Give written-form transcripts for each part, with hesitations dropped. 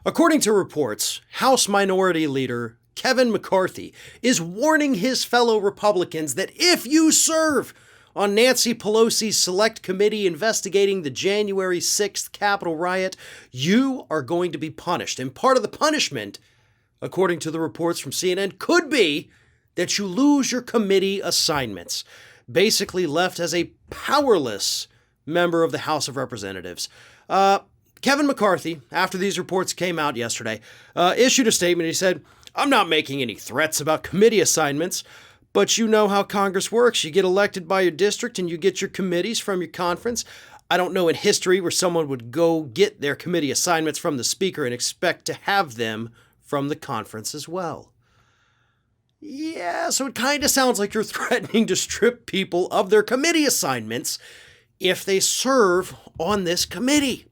According to reports, House Minority Leader Kevin McCarthy is warning his fellow Republicans that if you serve on Nancy Pelosi's select committee investigating the January 6th Capitol riot, you are going to be punished. And part of the punishment, according to the reports from CNN, could be that you lose your committee assignments, basically left as a powerless member of the House of Representatives. Kevin McCarthy, after these reports came out yesterday, issued a statement. He said, "I'm not making any threats about committee assignments, but you know how Congress works. You get elected by your district and you get your committees from your conference. I don't know in history where someone would go get their committee assignments from the speaker and expect to have them from the conference as well." Yeah, so it kind of sounds like you're threatening to strip people of their committee assignments if they serve on this committee.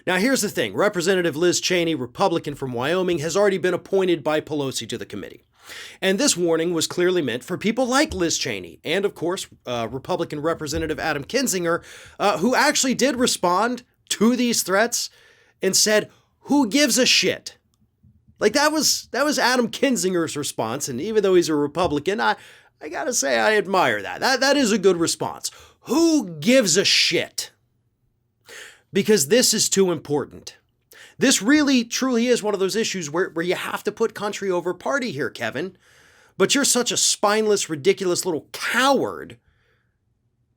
Now, here's the thing. Representative Liz Cheney, Republican from Wyoming, has already been appointed by Pelosi to the committee. And this warning was clearly meant for people like Liz Cheney and, of course, Republican Representative Adam Kinzinger, who actually did respond to these threats and said, "Who gives a shit?" Like that was Adam Kinzinger's response. And even though he's a Republican, I gotta say I admire that. That is a good response. Who gives a shit? Because this is too important. This really, truly is one of those issues where you have to put country over party here, Kevin. But you're such a spineless, ridiculous little coward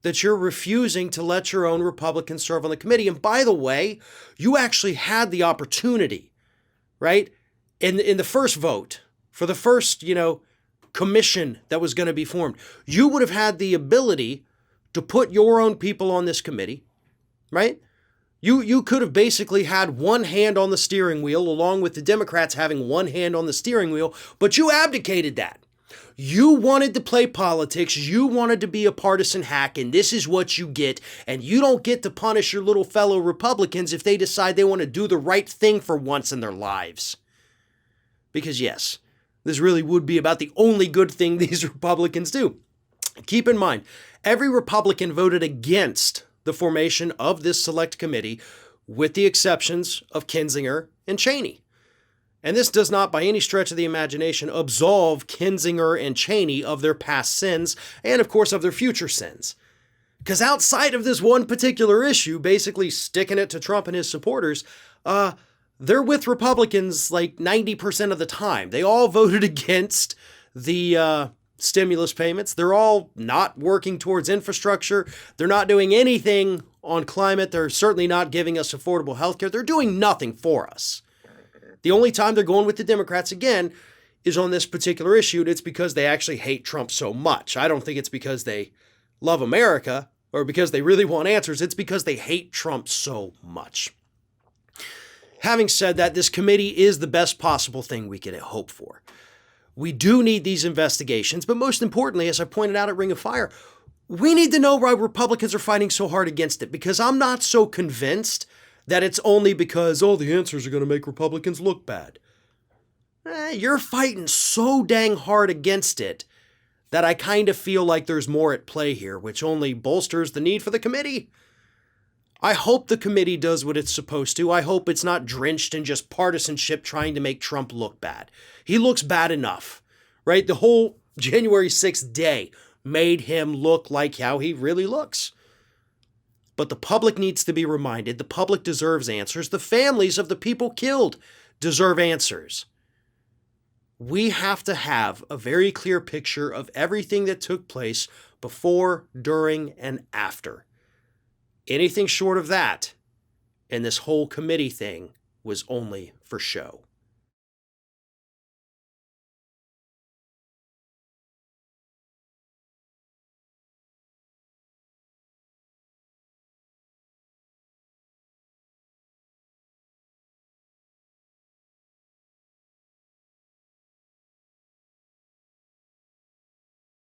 that you're refusing to let your own Republicans serve on the committee. And by the way, you actually had the opportunity, right? In the first vote, for the first, commission that was going to be formed, you would have had the ability to put your own people on this committee, right? You could have basically had one hand on the steering wheel, along with the Democrats having one hand on the steering wheel, but you abdicated that. You wanted to play politics, you wanted to be a partisan hack, and this is what you get, and you don't get to punish your little fellow Republicans if they decide they want to do the right thing for once in their lives. Because yes, this really would be about the only good thing these Republicans do. Keep in mind, every Republican voted against the formation of this select committee, with the exceptions of Kinzinger and Cheney. And this does not, by any stretch of the imagination, absolve Kinzinger and Cheney of their past sins and, of course, of their future sins. Because outside of this one particular issue, basically sticking it to Trump and his supporters, they're with Republicans like 90% of the time. They all voted against the stimulus payments. They're all not working towards infrastructure. They're not doing anything on climate. They're certainly not giving us affordable health care. They're doing nothing for us. The only time they're going with the Democrats again is on this particular issue, and it's because they actually hate Trump so much. I don't think it's because they love America or because they really want answers. It's because they hate Trump so much. Having said that, this committee is the best possible thing we could hope for. We do need these investigations, but most importantly, as I pointed out at Ring of Fire, we need to know why Republicans are fighting so hard against it, because I'm not so convinced that it's only because, the answers are going to make Republicans look bad. You're fighting so dang hard against it that I kind of feel like there's more at play here, which only bolsters the need for the committee. I hope the committee does what it's supposed to. I hope it's not drenched in just partisanship trying to make Trump look bad. He looks bad enough, right? The whole January 6th day made him look like how he really looks. But the public needs to be reminded. The public deserves answers. The families of the people killed deserve answers. We have to have a very clear picture of everything that took place before, during, and after. Anything short of that, and this whole committee thing was only for show.